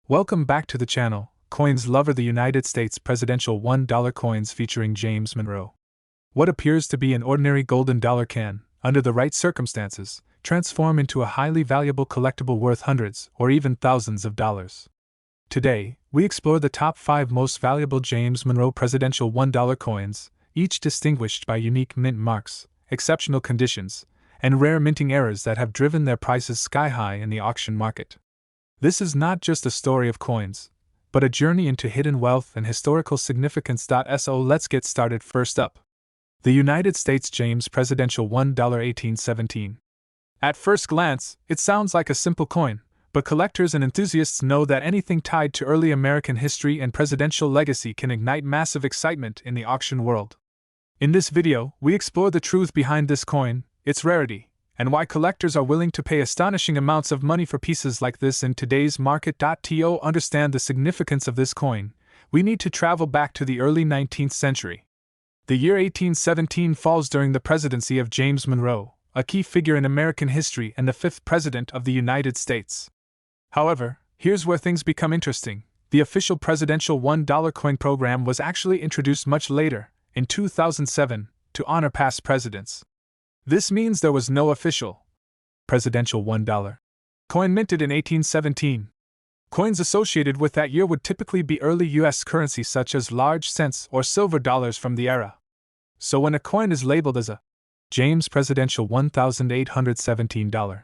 Welcome back to the channel, Coins Lover. The United States presidential $1 coins featuring James Monroe. What appears to be an ordinary golden dollar can, under the right circumstances, transform into a highly valuable collectible worth hundreds or even thousands of dollars. Today, we explore the top 5 most valuable James Monroe presidential $1 coins, each distinguished by unique mint marks, exceptional conditions, and rare minting errors that have driven their prices sky high in the auction market. This is not just a story of coins, but a journey into hidden wealth and historical significance. So let's get started. First up, the United States James presidential $1 1817. At first glance, it sounds like a simple coin, but collectors and enthusiasts know that anything tied to early American history and presidential legacy can ignite massive excitement in the auction world. In this video, we explore the truth behind this coin, its rarity, and why collectors are willing to pay astonishing amounts of money for pieces like this in today's market. To understand the significance of this coin, we need to travel back to the early 19th century. The year 1817 falls during the presidency of James Monroe, a key figure in American history and the 5th president of the United States. However, here's where things become interesting. The official presidential $1 coin program was actually introduced much later, in 2007, to honor past presidents. This means there was no official presidential $1 coin minted in 1817. Coins associated with that year would typically be early U.S. currency such as large cents or silver dollars from the era. So when a coin is labeled as a James presidential $1817,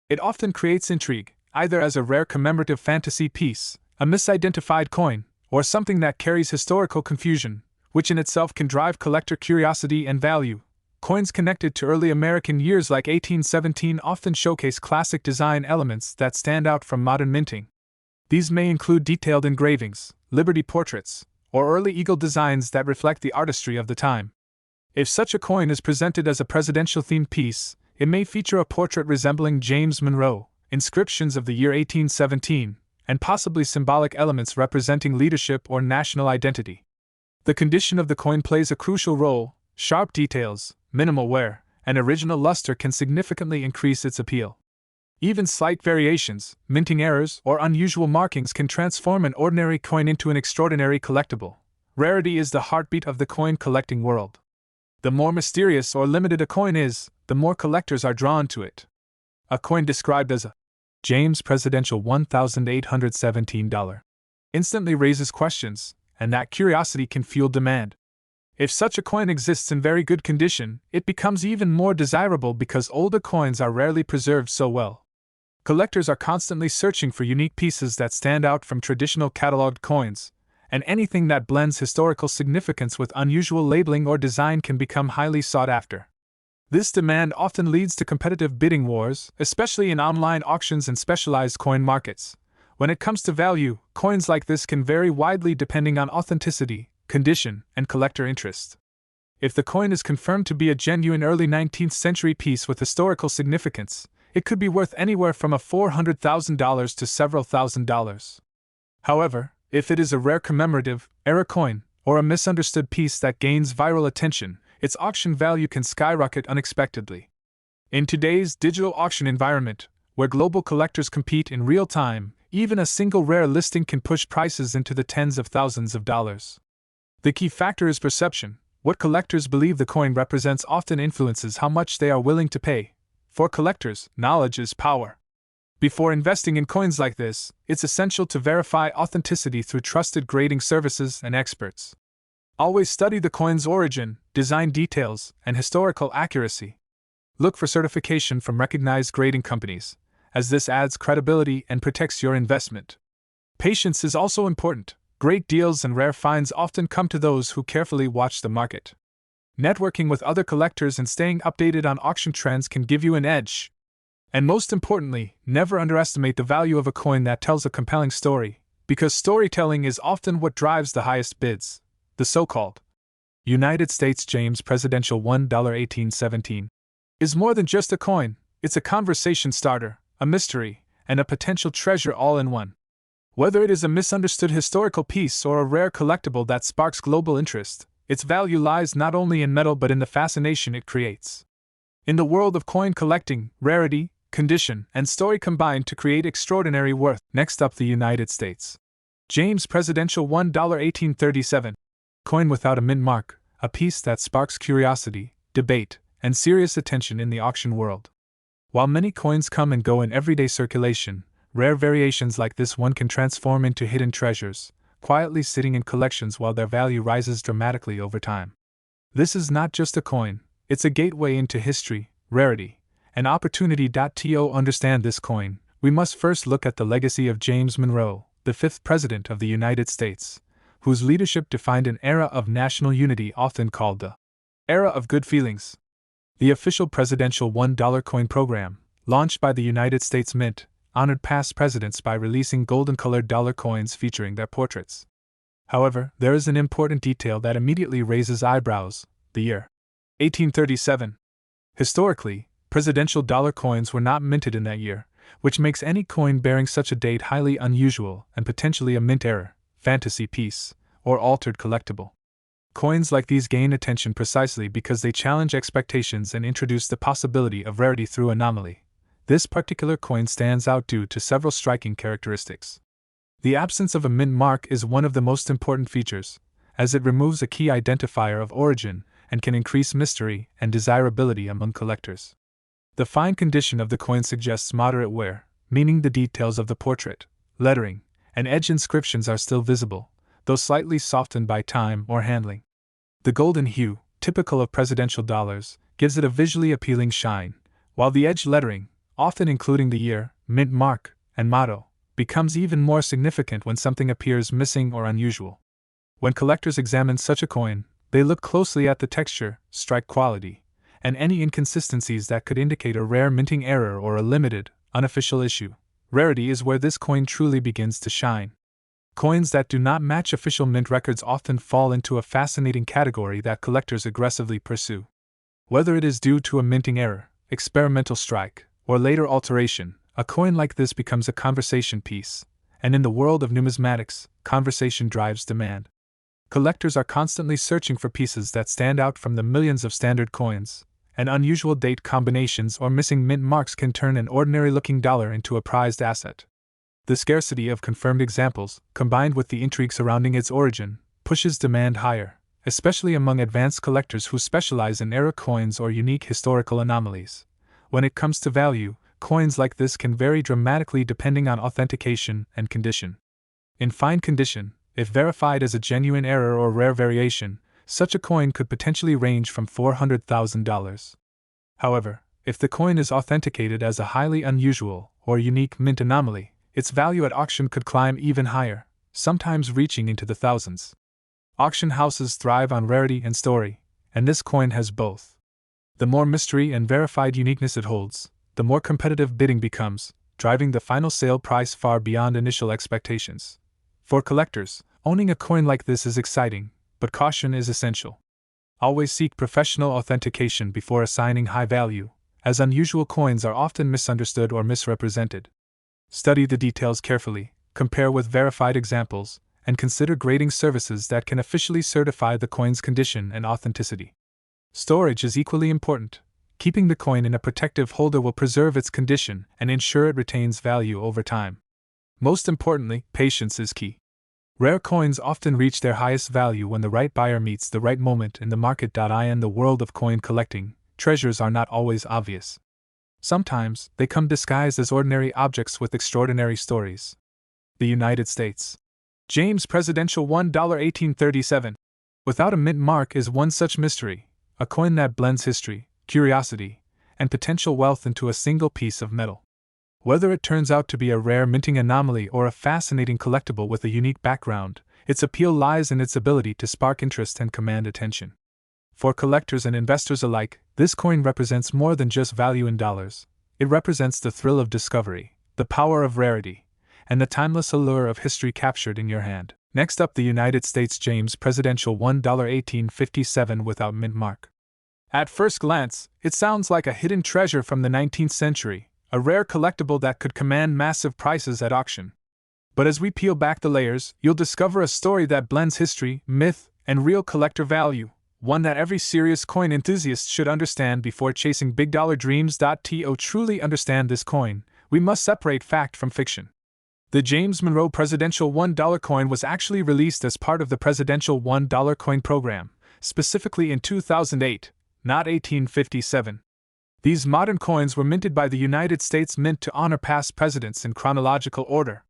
it often creates intrigue, either as a rare commemorative fantasy piece, a misidentified coin, or something that carries historical confusion, which in itself can drive collector curiosity and value. Coins connected to early American years like 1817 often showcase classic design elements that stand out from modern minting. These may include detailed engravings, liberty portraits, or early eagle designs that reflect the artistry of the time. If such a coin is presented as a presidential-themed piece, it may feature a portrait resembling James Monroe, inscriptions of the year 1817, and possibly symbolic elements representing leadership or national identity. The condition of the coin plays a crucial role. Sharp details, minimal wear, and original luster can significantly increase its appeal. Even slight variations, minting errors, or unusual markings can transform an ordinary coin into an extraordinary collectible. Rarity is the heartbeat of the coin collecting world. The more mysterious or limited a coin is, the more collectors are drawn to it. A coin described as a James presidential $1817 instantly raises questions, and that curiosity can fuel demand. If such a coin exists in very good condition, it becomes even more desirable because older coins are rarely preserved so well. Collectors are constantly searching for unique pieces that stand out from traditional cataloged coins, and anything that blends historical significance with unusual labeling or design can become highly sought after. This demand often leads to competitive bidding wars, especially in online auctions and specialized coin markets. When it comes to value, coins like this can vary widely depending on authenticity, condition, and collector interest. If the coin is confirmed to be a genuine early 19th century piece with historical significance, it could be worth anywhere from $400,000 to several $1,000s. However, if it is a rare commemorative, era coin, or a misunderstood piece that gains viral attention, its auction value can skyrocket unexpectedly. In today's digital auction environment, where global collectors compete in real time, even a single rare listing can push prices into the tens of thousands of dollars. The key factor is perception. What collectors believe the coin represents often influences how much they are willing to pay. For collectors, knowledge is power. Before investing in coins like this, it's essential to verify authenticity through trusted grading services and experts. Always study the coin's origin, design details, and historical accuracy. Look for certification from recognized grading companies, as this adds credibility and protects your investment. Patience is also important. Great deals and rare finds often come to those who carefully watch the market. Networking with other collectors and staying updated on auction trends can give you an edge. And most importantly, never underestimate the value of a coin that tells a compelling story, because storytelling is often what drives the highest bids. The so-called United States James presidential $1 1817 is more than just a coin. It's a conversation starter, a mystery, and a potential treasure all in one. Whether it is a misunderstood historical piece or a rare collectible that sparks global interest, its value lies not only in metal but in the fascination it creates. In the world of coin collecting, rarity, condition, and story combined to create extraordinary worth. Next up, the United States. James Presidential $1.1837. Coin without a mint mark, a piece that sparks curiosity, debate, and serious attention in the auction world. While many coins come and go in everyday circulation, rare variations like this one can transform into hidden treasures, quietly sitting in collections while their value rises dramatically over time. This is not just a coin, it's a gateway into history, rarity, and opportunity. To understand this coin, we must first look at the legacy of James Monroe, the fifth President of the United States, whose leadership defined an era of national unity often called the Era of Good Feelings. The official presidential $1 coin program, launched by the United States Mint, honored past presidents by releasing golden-colored dollar coins featuring their portraits. However, there is an important detail that immediately raises eyebrows: the year 1837. Historically, presidential dollar coins were not minted in that year, which makes any coin bearing such a date highly unusual and potentially a mint error, fantasy piece, or altered collectible. Coins like these gain attention precisely because they challenge expectations and introduce the possibility of rarity through anomaly. This particular coin stands out due to several striking characteristics. The absence of a mint mark is one of the most important features, as it removes a key identifier of origin and can increase mystery and desirability among collectors. The fine condition of the coin suggests moderate wear, meaning the details of the portrait, lettering, and edge inscriptions are still visible, though slightly softened by time or handling. The golden hue, typical of presidential dollars, gives it a visually appealing shine, while the edge lettering, often including the year, mint mark, and motto, becomes even more significant when something appears missing or unusual. When collectors examine such a coin, they look closely at the texture, strike quality, and any inconsistencies that could indicate a rare minting error or a limited, unofficial issue. Rarity is where this coin truly begins to shine. Coins that do not match official mint records often fall into a fascinating category that collectors aggressively pursue. Whether it is due to a minting error, experimental strike, or later alteration, a coin like this becomes a conversation piece, and in the world of numismatics, conversation drives demand. Collectors are constantly searching for pieces that stand out from the millions of standard coins, and unusual date combinations or missing mint marks can turn an ordinary-looking dollar into a prized asset. The scarcity of confirmed examples, combined with the intrigue surrounding its origin, pushes demand higher, especially among advanced collectors who specialize in era coins or unique historical anomalies. When it comes to value, coins like this can vary dramatically depending on authentication and condition. In fine condition, if verified as a genuine error or rare variation, such a coin could potentially range from $400,000. However, if the coin is authenticated as a highly unusual or unique mint anomaly, its value at auction could climb even higher, sometimes reaching into the thousands. Auction houses thrive on rarity and story, and this coin has both. The more mystery and verified uniqueness it holds, the more competitive bidding becomes, driving the final sale price far beyond initial expectations. For collectors, owning a coin like this is exciting, but caution is essential. Always seek professional authentication before assigning high value, as unusual coins are often misunderstood or misrepresented. Study the details carefully, compare with verified examples, and consider grading services that can officially certify the coin's condition and authenticity. Storage is equally important. Keeping the coin in a protective holder will preserve its condition and ensure it retains value over time. Most importantly, patience is key. Rare coins often reach their highest value when the right buyer meets the right moment in the market. In the world of coin collecting, treasures are not always obvious. Sometimes, they come disguised as ordinary objects with extraordinary stories. The United States. James Presidential $1.1837. Without a mint mark is one such mystery, a coin that blends history, curiosity, and potential wealth into a single piece of metal. Whether it turns out to be a rare minting anomaly or a fascinating collectible with a unique background, its appeal lies in its ability to spark interest and command attention. For collectors and investors alike, this coin represents more than just value in dollars. It represents the thrill of discovery, the power of rarity, and the timeless allure of history captured in your hand. Next up, the United States James Presidential $1.1857 without mint mark. At first glance, it sounds like a hidden treasure from the 19th century, a rare collectible that could command massive prices at auction. But as we peel back the layers, you'll discover a story that blends history, myth, and real collector value, one that every serious coin enthusiast should understand before chasing big dollar dreams. To truly understand this coin, we must separate fact from fiction. The James Monroe Presidential $1 coin was actually released as part of the Presidential $1 coin program, specifically in 2008, not 1857. These modern coins were minted by the United States Mint to honor past presidents in chronological order.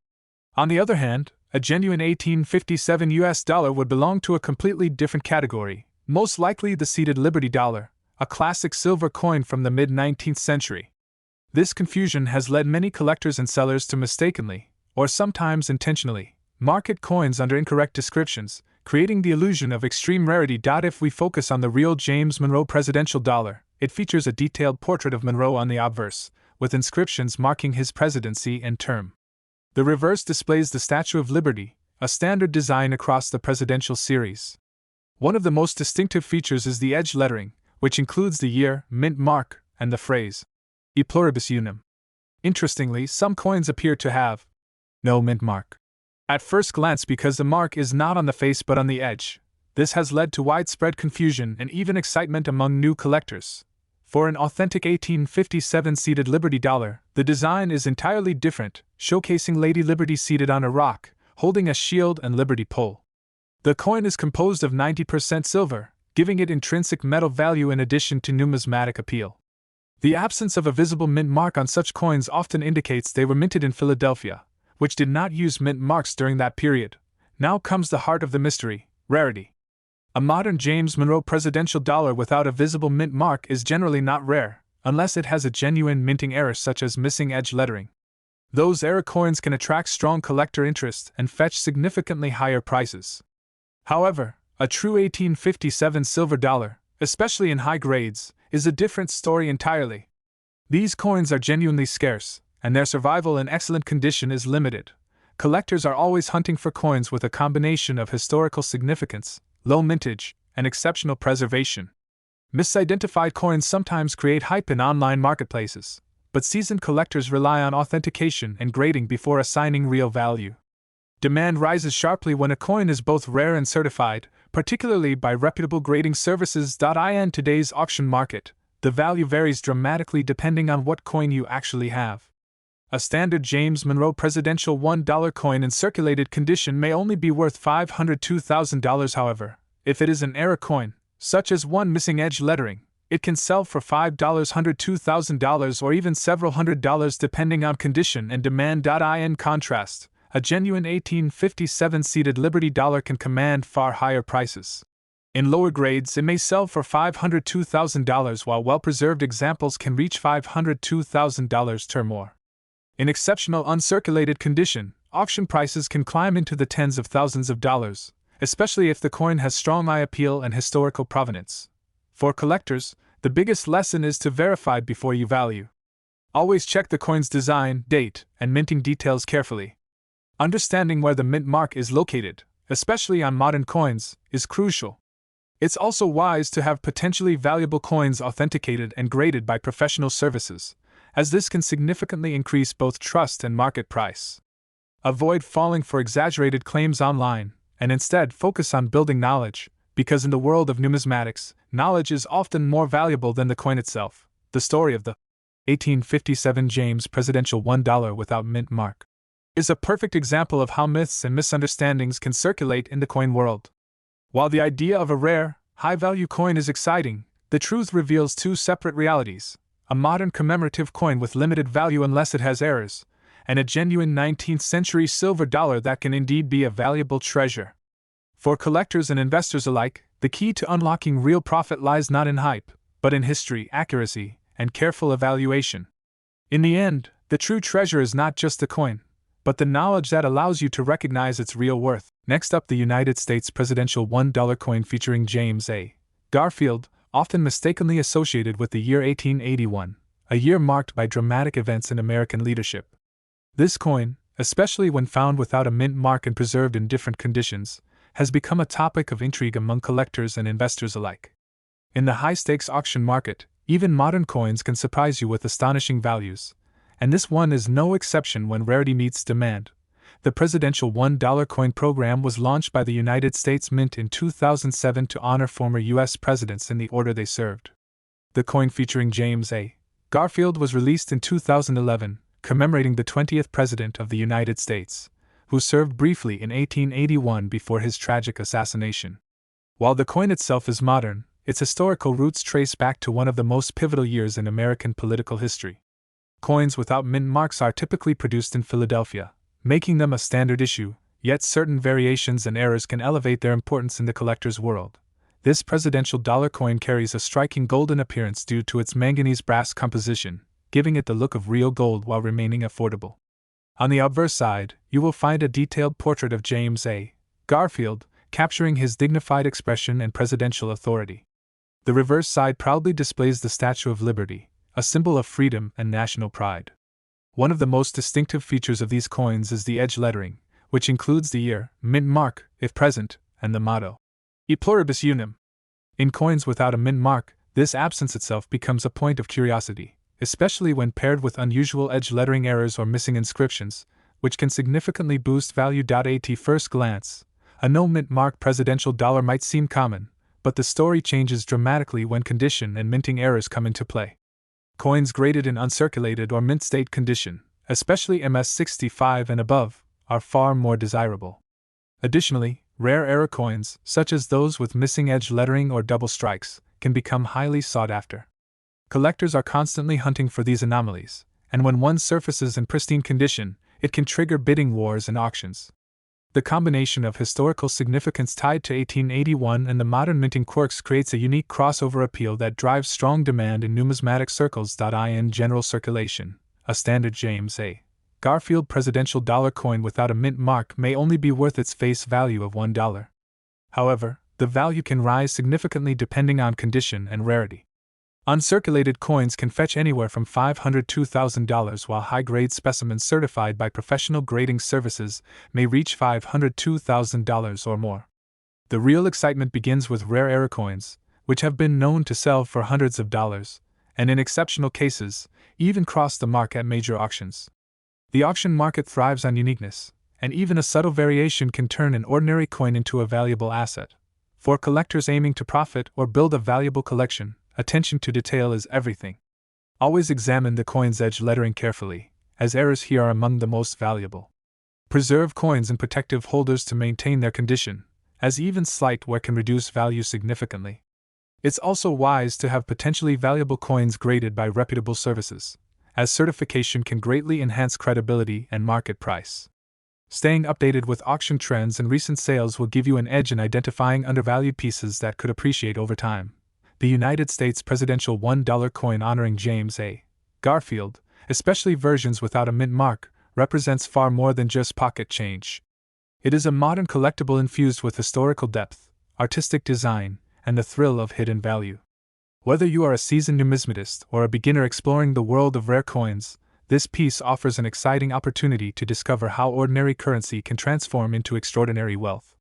On the other hand, a genuine 1857 US dollar would belong to a completely different category, most likely the seeded Liberty dollar, a classic silver coin from the mid-19th century. This confusion has led many collectors and sellers to mistakenly, or sometimes intentionally, market coins under incorrect descriptions, creating the illusion of extreme rarity. If we focus on the real James Monroe Presidential Dollar, it features a detailed portrait of Monroe on the obverse, with inscriptions marking his presidency and term. The reverse displays the Statue of Liberty, a standard design across the presidential series. One of the most distinctive features is the edge lettering, which includes the year, mint mark, and the phrase, E pluribus unum. Interestingly, some coins appear to have no mint mark at first glance because the mark is not on the face but on the edge. This has led to widespread confusion and even excitement among new collectors. For an authentic 1857 seeded Liberty dollar, the design is entirely different, showcasing Lady Liberty seated on a rock, holding a shield and liberty pole. The coin is composed of 90% silver, giving it intrinsic metal value in addition to numismatic appeal. The absence of a visible mint mark on such coins often indicates they were minted in Philadelphia, which did not use mint marks during that period. Now comes the heart of the mystery: rarity. A modern James Monroe Presidential dollar without a visible mint mark is generally not rare, unless it has a genuine minting error such as missing edge lettering. Those error coins can attract strong collector interest and fetch significantly higher prices. However, a true 1857 silver dollar, especially in high grades, is a different story entirely. These coins are genuinely scarce, and their survival in excellent condition is limited. Collectors are always hunting for coins with a combination of historical significance, low mintage, and exceptional preservation. Misidentified coins sometimes create hype in online marketplaces, but seasoned collectors rely on authentication and grading before assigning real value. Demand rises sharply when a coin is both rare and certified, particularly by reputable grading services. In today's auction market, the value varies dramatically depending on what coin you actually have. A standard James Monroe Presidential $1 coin in circulated condition may only be worth $502,000. However, if it is an error coin, such as one missing edge lettering, it can sell for $102,000 or even several $100 depending on condition and demand. In contrast, a genuine 1857 seeded Liberty dollar can command far higher prices. In lower grades, it may sell for $502,000, while well-preserved examples can reach $502,000 or more. In exceptional uncirculated condition, auction prices can climb into the tens of thousands of dollars, especially if the coin has strong eye appeal and historical provenance. For collectors, the biggest lesson is to verify before you value. Always check the coin's design, date, and minting details carefully. Understanding where the mint mark is located, especially on modern coins, is crucial. It's also wise to have potentially valuable coins authenticated and graded by professional services, as this can significantly increase both trust and market price. Avoid falling for exaggerated claims online, and instead focus on building knowledge, because in the world of numismatics, knowledge is often more valuable than the coin itself. The story of the 1857 James Presidential $1 without mint mark is a perfect example of how myths and misunderstandings can circulate in the coin world. While the idea of a rare, high-value coin is exciting, the truth reveals two separate realities: a modern commemorative coin with limited value unless it has errors, and a genuine 19th century silver dollar that can indeed be a valuable treasure. For collectors and investors alike, the key to unlocking real profit lies not in hype, but in history, accuracy, and careful evaluation. In the end, the true treasure is not just the coin, but the knowledge that allows you to recognize its real worth. Next up, the United States Presidential $1 coin featuring James A. Garfield, often mistakenly associated with the year 1881, a year marked by dramatic events in American leadership. This coin, especially when found without a mint mark and preserved in different conditions, has become a topic of intrigue among collectors and investors alike. In the high-stakes auction market, even modern coins can surprise you with astonishing values, and this one is no exception when rarity meets demand. The presidential $1 coin program was launched by the United States Mint in 2007 to honor former U.S. presidents in the order they served. The coin featuring James A. Garfield was released in 2011, commemorating the 20th President of the United States, who served briefly in 1881 before his tragic assassination. While the coin itself is modern, its historical roots trace back to one of the most pivotal years in American political history. Coins without mint marks are typically produced in Philadelphia, making them a standard issue, yet certain variations and errors can elevate their importance in the collector's world. This presidential dollar coin carries a striking golden appearance due to its manganese brass composition, giving it the look of real gold while remaining affordable. On the obverse side, you will find a detailed portrait of James A. Garfield, capturing his dignified expression and presidential authority. The reverse side proudly displays the Statue of Liberty, a symbol of freedom and national pride. One of the most distinctive features of these coins is the edge lettering, which includes the year, mint mark, if present, and the motto, E pluribus unum. In coins without a mint mark, this absence itself becomes a point of curiosity, especially when paired with unusual edge lettering errors or missing inscriptions, which can significantly boost value. At first glance, a no mint mark presidential dollar might seem common, but the story changes dramatically when condition and minting errors come into play. Coins graded in uncirculated or mint state condition, especially MS-65 and above, are far more desirable. Additionally, rare error coins, such as those with missing edge lettering or double strikes, can become highly sought after. Collectors are constantly hunting for these anomalies, and when one surfaces in pristine condition, it can trigger bidding wars and auctions. The combination of historical significance tied to 1881 and the modern minting quirks creates a unique crossover appeal that drives strong demand in numismatic circles. In general circulation, a standard James A. Garfield presidential dollar coin without a mint mark may only be worth its face value of $1. However, the value can rise significantly depending on condition and rarity. Uncirculated coins can fetch anywhere from $500 to $1,000, while high-grade specimens certified by professional grading services may reach $500 to $1,000 or more. The real excitement begins with rare error coins, which have been known to sell for hundreds of dollars, and in exceptional cases, even cross the mark at major auctions. The auction market thrives on uniqueness, and even a subtle variation can turn an ordinary coin into a valuable asset. For collectors aiming to profit or build a valuable collection, attention to detail is everything. Always examine the coin's edge lettering carefully, as errors here are among the most valuable. Preserve coins in protective holders to maintain their condition, as even slight wear can reduce value significantly. It's also wise to have potentially valuable coins graded by reputable services, as certification can greatly enhance credibility and market price. Staying updated with auction trends and recent sales will give you an edge in identifying undervalued pieces that could appreciate over time. The United States presidential $1 coin honoring James A. Garfield, especially versions without a mint mark, represents far more than just pocket change. It is a modern collectible infused with historical depth, artistic design, and the thrill of hidden value. Whether you are a seasoned numismatist or a beginner exploring the world of rare coins, this piece offers an exciting opportunity to discover how ordinary currency can transform into extraordinary wealth.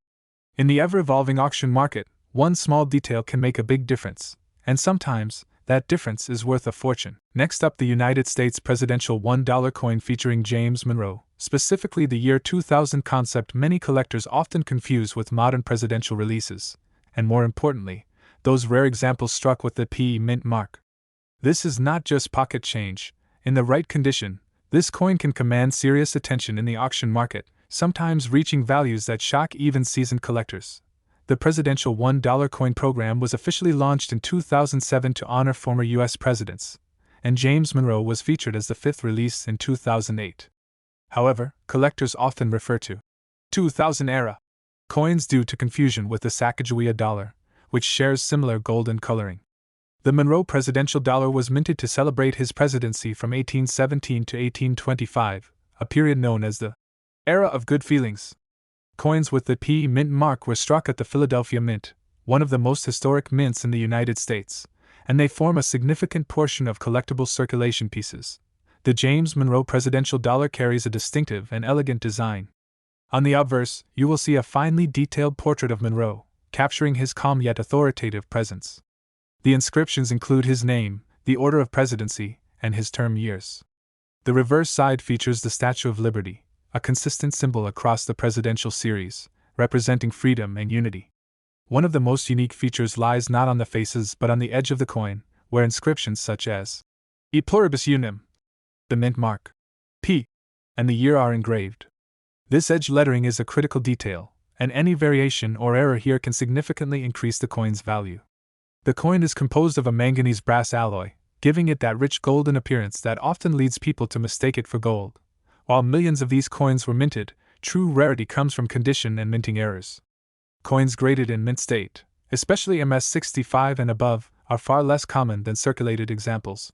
In the ever-evolving auction market, one small detail can make a big difference, and sometimes, that difference is worth a fortune. Next up, the United States presidential $1 coin featuring James Monroe, specifically the year 2000 concept many collectors often confuse with modern presidential releases, and more importantly, those rare examples struck with the PE mint mark. This is not just pocket change. In the right condition, this coin can command serious attention in the auction market, sometimes reaching values that shock even seasoned collectors. The presidential $1 coin program was officially launched in 2007 to honor former U.S. presidents, and James Monroe was featured as the fifth release in 2008. However, collectors often refer to 2000-era coins due to confusion with the Sacagawea dollar, which shares similar golden coloring. The Monroe presidential dollar was minted to celebrate his presidency from 1817 to 1825, a period known as the Era of Good Feelings. Coins with the PE mint mark were struck at the Philadelphia Mint, one of the most historic mints in the United States, and they form a significant portion of collectible circulation pieces. The James Monroe presidential dollar carries a distinctive and elegant design. On the obverse, you will see a finely detailed portrait of Monroe, capturing his calm yet authoritative presence. The inscriptions include his name, the order of presidency, and his term years. The reverse side features the Statue of Liberty, a consistent symbol across the presidential series, representing freedom and unity. One of the most unique features lies not on the faces but on the edge of the coin, where inscriptions such as E pluribus unum, the mint mark, P, and the year are engraved. This edge lettering is a critical detail, and any variation or error here can significantly increase the coin's value. The coin is composed of a manganese brass alloy, giving it that rich golden appearance that often leads people to mistake it for gold. While millions of these coins were minted, true rarity comes from condition and minting errors. Coins graded in mint state, especially MS-65 and above, are far less common than circulated examples.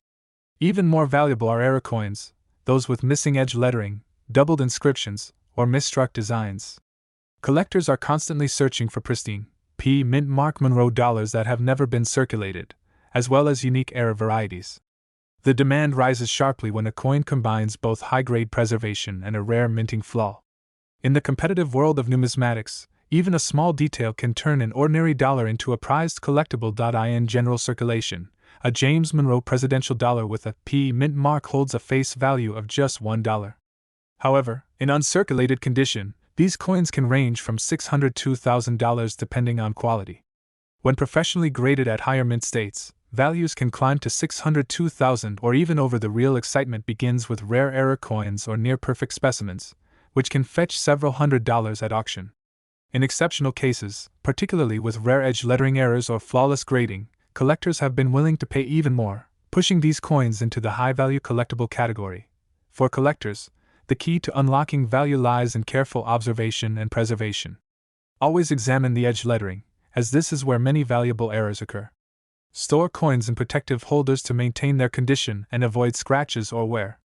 Even more valuable are error coins, those with missing edge lettering, doubled inscriptions, or misstruck designs. Collectors are constantly searching for pristine, P mint mark Monroe dollars that have never been circulated, as well as unique error varieties. The demand rises sharply when a coin combines both high-grade preservation and a rare minting flaw. In the competitive world of numismatics, even a small detail can turn an ordinary dollar into a prized collectible. In general circulation, a James Monroe presidential dollar with a P mint mark holds a face value of just $1. However, in uncirculated condition, these coins can range from $600 to $1,000 depending on quality. When professionally graded at higher mint states, values can climb to $600 to $1,000, or even over. The real excitement begins with rare error coins or near-perfect specimens, which can fetch several $100s at auction. In exceptional cases, particularly with rare edge lettering errors or flawless grading, collectors have been willing to pay even more, pushing these coins into the high-value collectible category. For collectors, the key to unlocking value lies in careful observation and preservation. Always examine the edge lettering, as this is where many valuable errors occur. Store coins in protective holders to maintain their condition and avoid scratches or wear.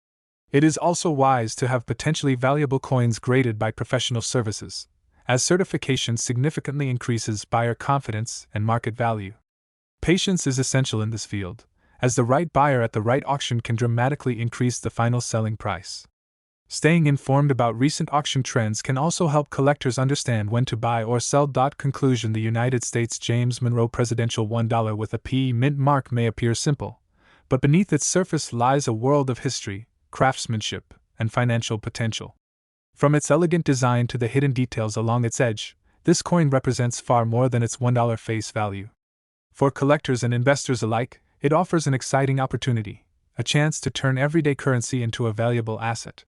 It is also wise to have potentially valuable coins graded by professional services, as certification significantly increases buyer confidence and market value. Patience is essential in this field, as the right buyer at the right auction can dramatically increase the final selling price. Staying informed about recent auction trends can also help collectors understand when to buy or sell. Conclusion: the United States James Monroe presidential $1 with a P mint mark may appear simple, but beneath its surface lies a world of history, craftsmanship, and financial potential. From its elegant design to the hidden details along its edge, this coin represents far more than its $1 face value. For collectors and investors alike, it offers an exciting opportunity, a chance to turn everyday currency into a valuable asset.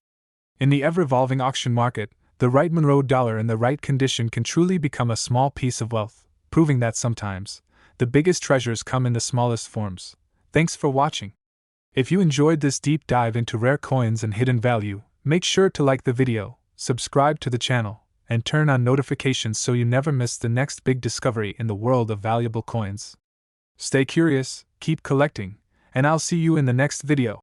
In the ever-evolving auction market, the right Monroe dollar in the right condition can truly become a small piece of wealth, proving that sometimes the biggest treasures come in the smallest forms. Thanks for watching. If you enjoyed this deep dive into rare coins and hidden value, make sure to like the video, subscribe to the channel, and turn on notifications so you never miss the next big discovery in the world of valuable coins. Stay curious, keep collecting, and I'll see you in the next video.